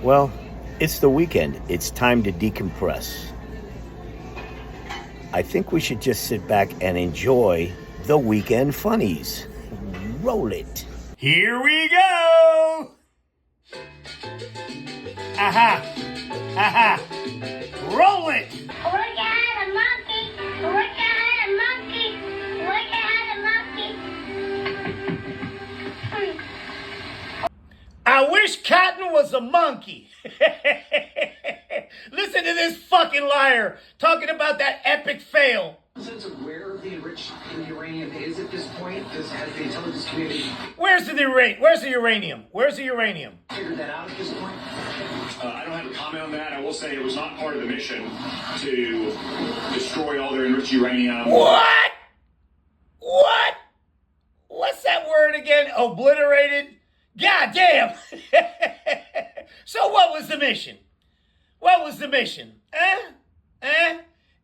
Well, it's the weekend. It's time to decompress. I think we should just sit back and enjoy the weekend funnies. Roll it. Here we go! Aha! Aha! Roll it! Look at a monkey! Look at a monkey! Look at a monkey! I wish cotton was a monkey. Listen to this fucking liar talking about that epic fail. Sense of where the enriched uranium is at this point, has the intelligence community Where's the uranium? Where's the uranium? figured that out at this point? I don't have a comment on that. I will say it was not part of the mission to destroy all their enriched uranium. What? What? What's that word again? Obliterated? God damn. So what was the mission? What was the mission?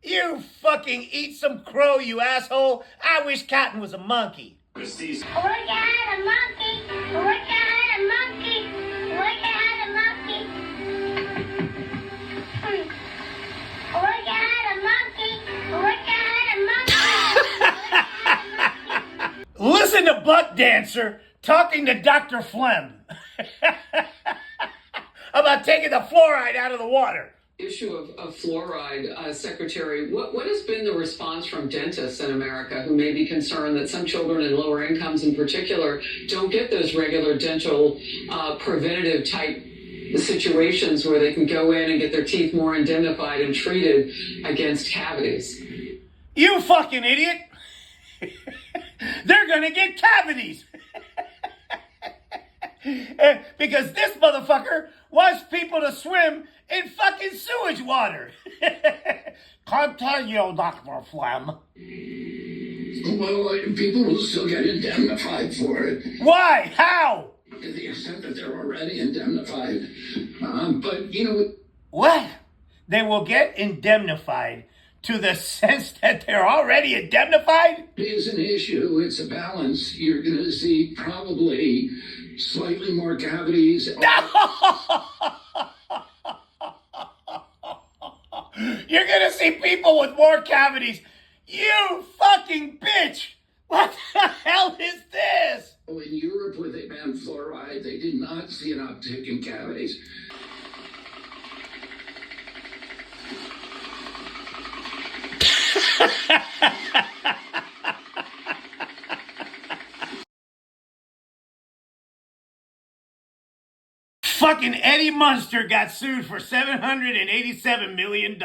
You fucking eat some crow, you asshole. I wish cotton was a monkey. To seize Look at a monkey! Look at a monkey! Look at a monkey! Look at a monkey! Look at a monkey! Listen to Butt Dancer talking to Dr. Flem about taking the fluoride out of the water. Issue of fluoride, Secretary, what has been the response from dentists in America who may be concerned that some children in lower incomes in particular don't get those regular dental preventative type situations where they can go in and get their teeth more indemnified and treated against cavities? You fucking idiot. They're gonna get cavities. Because this motherfucker wants people to swim in fucking sewage water. Can't tell you, Dr. Flem. Well, people will still get indemnified for it Why? How? to the extent that they're already indemnified. But, What? They will get indemnified to the sense that they're already indemnified? it is an issue. It's a balance. You're going to see probably slightly more cavities. You're gonna see people with more cavities. You fucking bitch! What the hell is this? In Europe, where they banned fluoride, they did not see an uptick in cavities. Fucking Eddie Munster got sued for $787 million.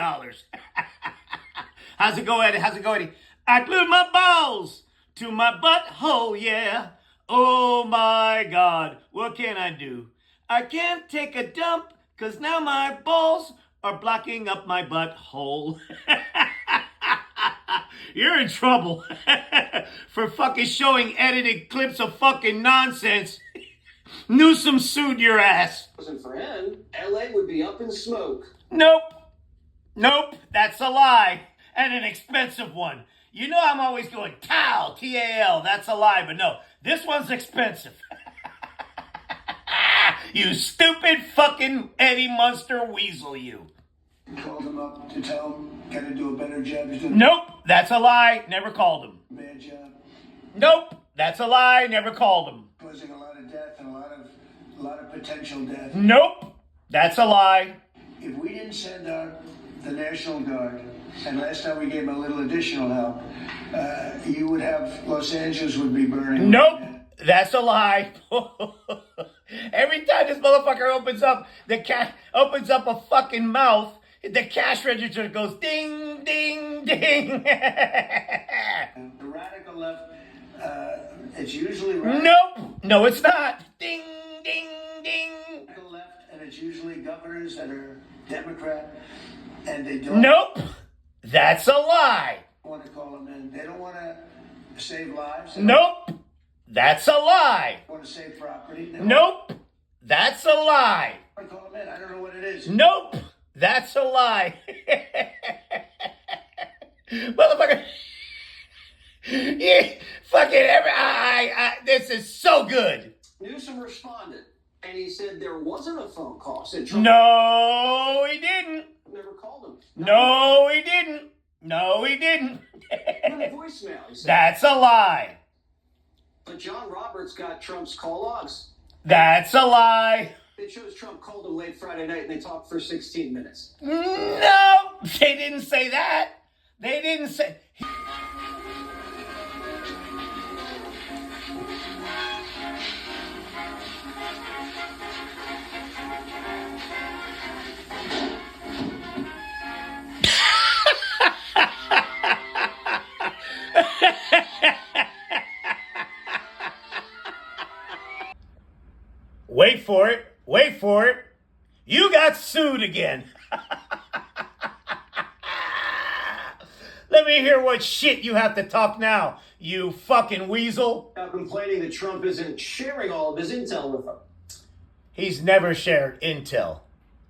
How's it go, Eddie? How's it go, Eddie? I glued my balls to my butthole, yeah. Oh my God, what can I do? I can't take a dump, cause now my balls are blocking up my butthole. You're in trouble for fucking showing edited clips of fucking nonsense. Newsom sued your ass. Wasn't for him, LA would be up in smoke. Nope. Nope. That's a lie. And an expensive one. You know I'm always going, TAL, T-A-L. That's a lie. But no, this one's expensive. You stupid fucking Eddie Munster weasel, you. Called him up to tell him, gotta do a better job. He's doing Nope. That's a lie. Never called him. a bad job. Nope. That's a lie. Never called him. Causing a lot of death and a lot of potential death. Nope. That's a lie. If we didn't send out the National Guard, and last time we gave him a little additional help, you would have, Los Angeles would be burning. Nope. That's a lie. Every time this motherfucker opens up a fucking mouth, the cash register goes ding, ding, ding. The radical left, it's usually radical Nope. No, it's not. Ding, ding, ding. left, and it's usually governors that are Democrat, and they don't Nope. That's a lie. want to call them in. They don't want to save lives. They Nope. That's a lie. don't want to save property. They don't Nope. That's a lie. want to call them in. I don't know what it is. Nope. That's a lie. Motherfucker. Yeah, fucking this is so good. Newsom responded. And he said there wasn't a phone call. Said Trump No, he didn't. never called him. No, he didn't. No, he didn't. Not a voicemail. He said. That's a lie. But John Roberts got Trump's call logs. That's a lie. It shows Trump called him late Friday night and they talked for 16 minutes. No, they didn't say that. They didn't say. Wait for it. Wait for it. You got sued again. Let me hear what shit you have to talk now, you fucking weasel. Now complaining that Trump isn't sharing all of his intel with them. He's never shared intel.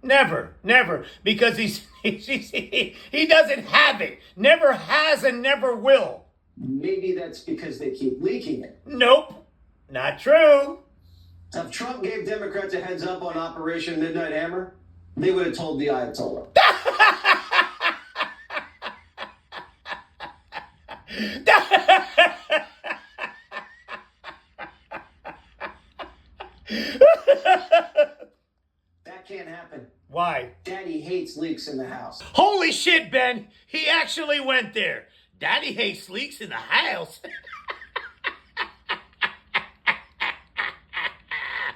Never, never. Because he doesn't have it. Never has and never will. Maybe that's because they keep leaking it. Nope. Not true. If Trump gave Democrats a heads up on Operation Midnight Hammer, they would have told the Ayatollah. That can't happen. Why? Daddy hates leaks in the house. Holy shit, Ben. He actually went there. Daddy hates leaks in the house.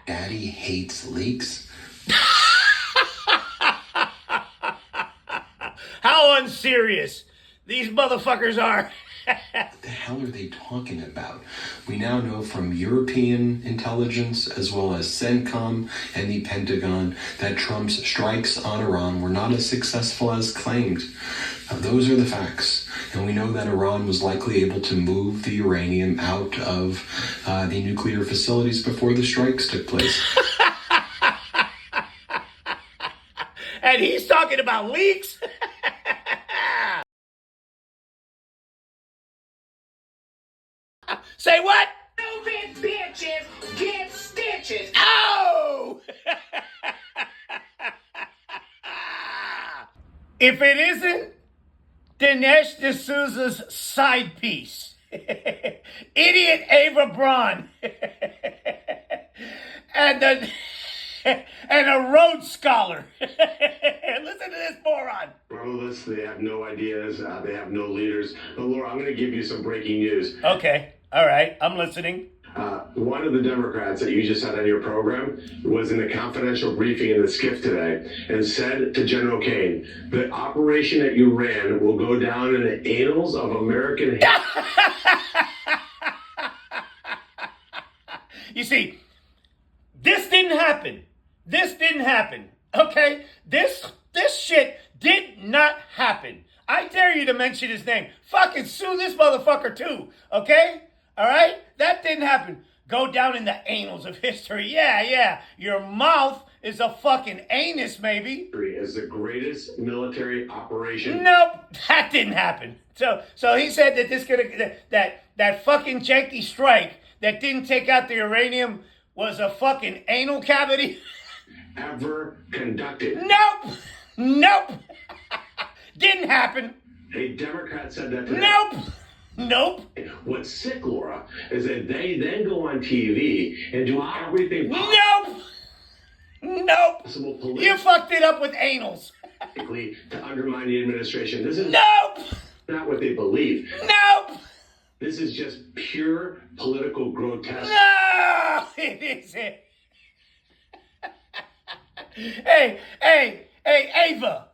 Daddy hates leaks? How unserious these motherfuckers are. What the hell are they talking about? We now know from European intelligence as well as CENTCOM and the Pentagon that Trump's strikes on Iran were not as successful as claimed. Those are the facts. And we know that Iran was likely able to move the uranium out of the nuclear facilities before the strikes took place. And he's talking about leaks? Say what? Stupid bitches get stitches. Oh! If it isn't Dinesh D'Souza's side piece, idiot Ava Braun, and a Rhodes Scholar. Listen to this moron. Marvelous. They have no ideas. They have no leaders. But Laura, I'm going to give you some breaking news. Okay. All right. I'm listening. One of the Democrats that you just had on your program was in a confidential briefing in the SCIF today and said to General Kane, the operation that you ran will go down in the annals of American history. You see, this didn't happen. This didn't happen. Okay? This shit did not happen. I dare you to mention his name. Fucking sue this motherfucker too. Okay? All right? That didn't happen. Go down in the annals of history. Yeah. Your mouth is a fucking anus, maybe. As the greatest military operation. Nope, that didn't happen. So he said that this that fucking janky strike that didn't take out the uranium was a fucking anal cavity. Ever conducted. Nope. Didn't happen. A Democrat said that today. Nope. What's sick, Laura, is that they then go on TV and do everything Nope. possible You fucked it up with anals. politically to undermine the administration. This is Nope. not what they believe. Nope. This is just pure political grotesque. No, it isn't. Hey, Ava,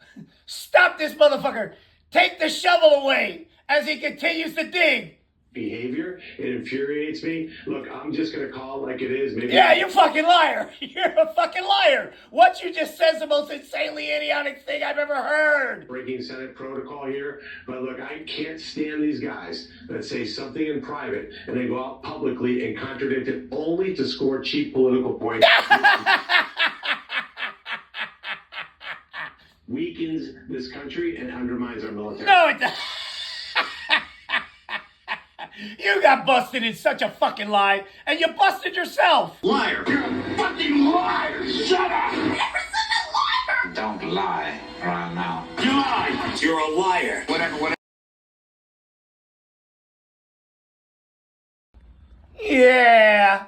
stop this motherfucker. Take the shovel away as he continues to dig. Behavior, it infuriates me. Look, I'm just going to call it like it is. Maybe. Yeah, you're a fucking liar. You're a fucking liar. What you just said is the most insanely idiotic thing I've ever heard. Breaking Senate protocol here, but look, I can't stand these guys that say something in private and they go out publicly and contradict it only to score cheap political points. Weakens this country and undermines our military. No, it doesn't. You got busted in such a fucking lie, and you busted yourself. Liar. You're a fucking fucking liar! Shut up! Don't lie around now. You lied! You're a liar. Whatever. Yeah.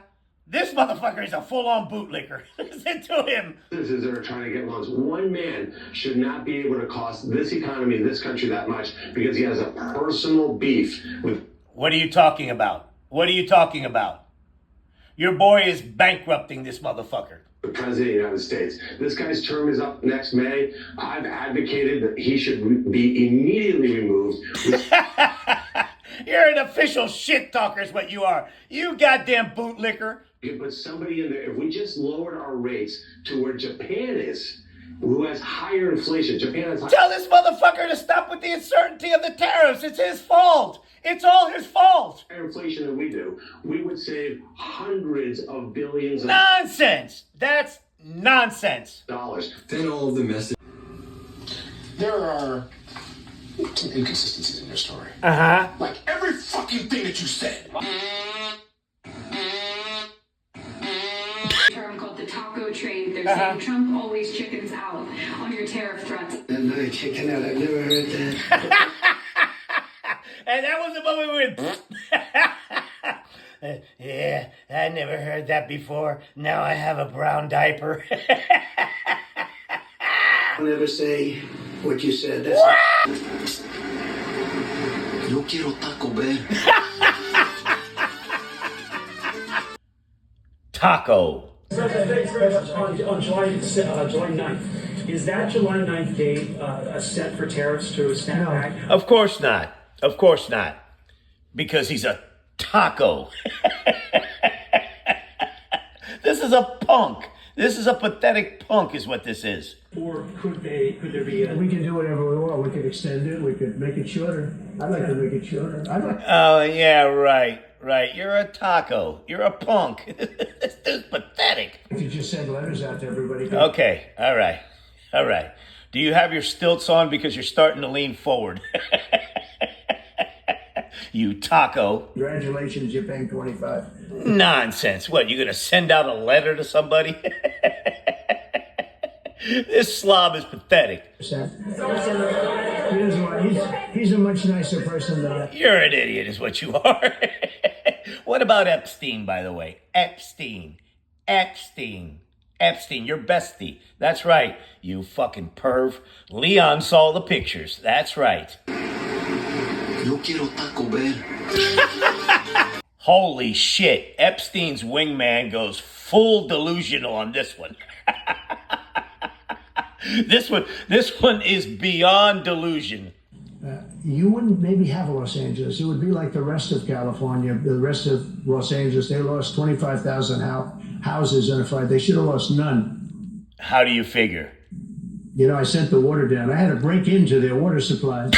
This motherfucker is a full-on bootlicker. Listen to him. Citizens that are trying to get loans. One man should not be able to cost this economy, this country that much because he has a personal beef with. What are you talking about? What are you talking about? Your boy is bankrupting this motherfucker. The President of the United States. This guy's term is up next May. I've advocated that he should be immediately removed. You're an official shit talker is what you are. You goddamn bootlicker. You put somebody in there. If we just lowered our rates to where Japan is, who has higher inflation. Japan has Tell this motherfucker to stop with the uncertainty of the tariffs. It's his fault. It's all his fault. higher inflation than we do. We would save hundreds of billions of Nonsense. That's nonsense. dollars. Then all of the message. There are some inconsistencies in your story. Uh-huh. Like every fucking thing that you said. Term called the taco trade. They're saying Trump always chickens out on your tariff threats. No chicken out. I've never heard that. And that was the moment we went. Yeah, I never heard that before. Now I have a brown diaper. Don't ever say what you said. That's Yo quiero Taco Bell. Taco. On July 9th, is that July 9th date a set for tariffs to snap back? Of course not. Of course not. Because he's a taco. This is a punk. This is a pathetic punk is what this is. Or could there be a... We can do whatever we want. We could extend it. We could make it shorter. I'd like to make it shorter. Oh, yeah, right. You're a taco. You're a punk. This dude's pathetic. If you just send letters out to everybody. Okay, all right. Do you have your stilts on because you're starting to lean forward? You taco. Congratulations, you're paying 25. Nonsense. What, you gonna send out a letter to somebody? This slob is pathetic. He's a much nicer person than that. You're an idiot is what you are. What about Epstein, by the way? Epstein, your bestie. That's right, you fucking perv. Leon saw the pictures. That's right. Yo quiero Taco Bell. Holy shit. Epstein's wingman goes full delusional on this one. This one is beyond delusion. You wouldn't maybe have Los Angeles. It would be like the rest of California, the rest of Los Angeles. They lost 25,000 houses in a fire. They should have lost none. How do you figure? You know, I sent the water down. I had to break into their water supplies.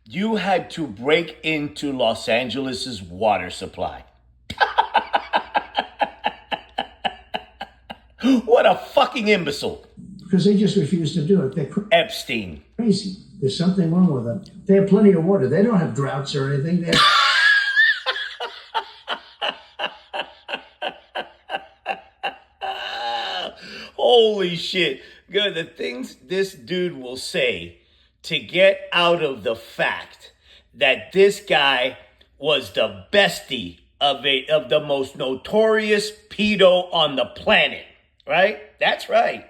You had to break into Los Angeles's water supply. What a fucking imbecile. Because they just refuse to do it. They're Epstein. crazy. There's something wrong with them. They have plenty of water. They don't have droughts or anything. They have... Holy shit. Good. The things this dude will say to get out of the fact that this guy was the bestie of the most notorious pedo on the planet. Right? That's right.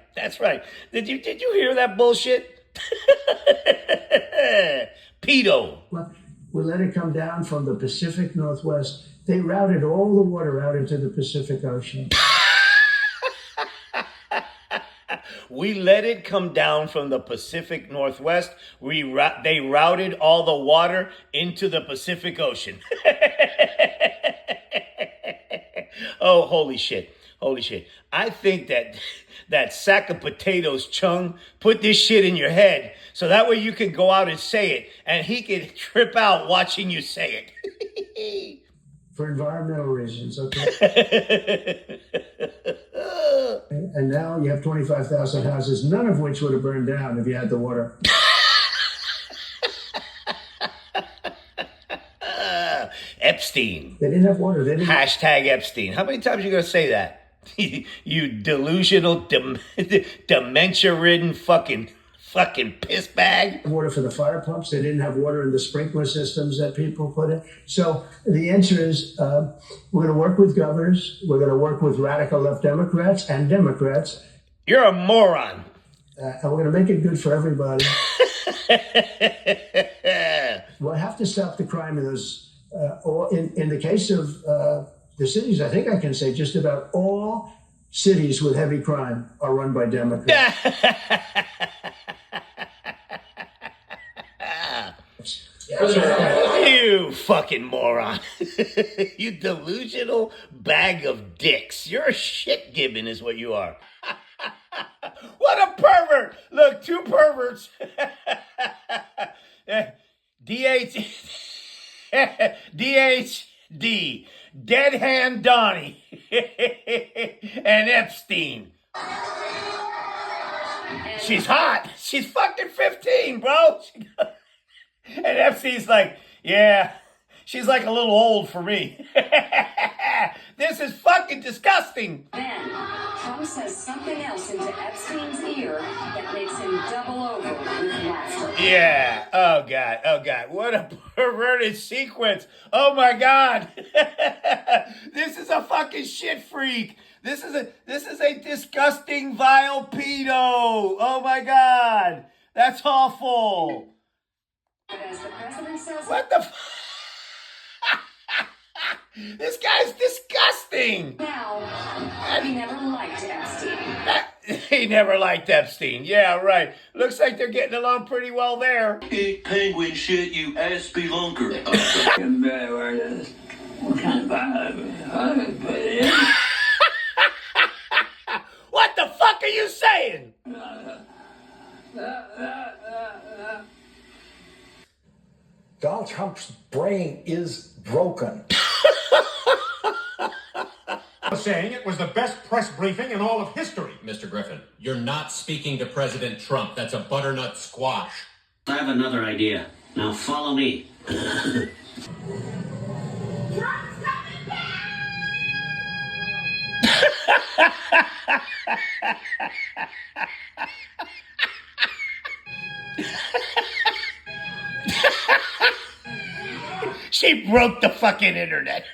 Did you hear that bullshit? Pedo. We let it come down from the Pacific Northwest. They routed all the water out into the Pacific Ocean. We let it come down from the Pacific Northwest. They routed all the water into the Pacific Ocean. Oh, holy shit. I think that sack of potatoes, Chung, put this shit in your head so that way you can go out and say it and he can trip out watching you say it. For environmental reasons, okay? And now you have 25,000 houses, none of which would have burned down if you had the water. Epstein. They didn't have water. They didn't. Hashtag Epstein. How many times are you going to say that? You delusional, dementia-ridden fucking piss bag. Water for the fire pumps. They didn't have water in the sprinkler systems that people put in. So the answer is we're going to work with governors. We're going to work with radical left Democrats and Democrats. You're a moron. And we're going to make it good for everybody. We'll have to stop the crime in those. In the case of the cities, I think I can say just about all cities with heavy crime are run by Democrats. You fucking moron. You delusional bag of dicks. You're a shit gibbon is what you are. What a pervert. Look, two perverts. DHD. Dead Hand Donnie. And Epstein. She's hot. She's fucking 15, bro. And Epstein's like, yeah, she's like a little old for me. This is fucking disgusting. Then, Trump says something else into Epstein's ear that makes him double over with laughter. Yeah. Oh, God. Oh, God. What a perverted sequence. Oh, my God. This is a fucking shit freak. This is a disgusting, vile pedo. Oh, my God. That's awful. As the president says, what the This guy's disgusting. Now, he never liked Epstein. He never liked Epstein. Yeah, right. Looks like they're getting along pretty well there. Eat penguin shit, you ass spelunker. What the fuck are you saying? Donald Trump's brain is broken. Saying it was the best press briefing in all of history. Mr. Griffin, you're not speaking to President Trump. That's a butternut squash. I have another idea. Now follow me. She broke the fucking internet.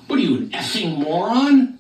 What are you, an effing moron?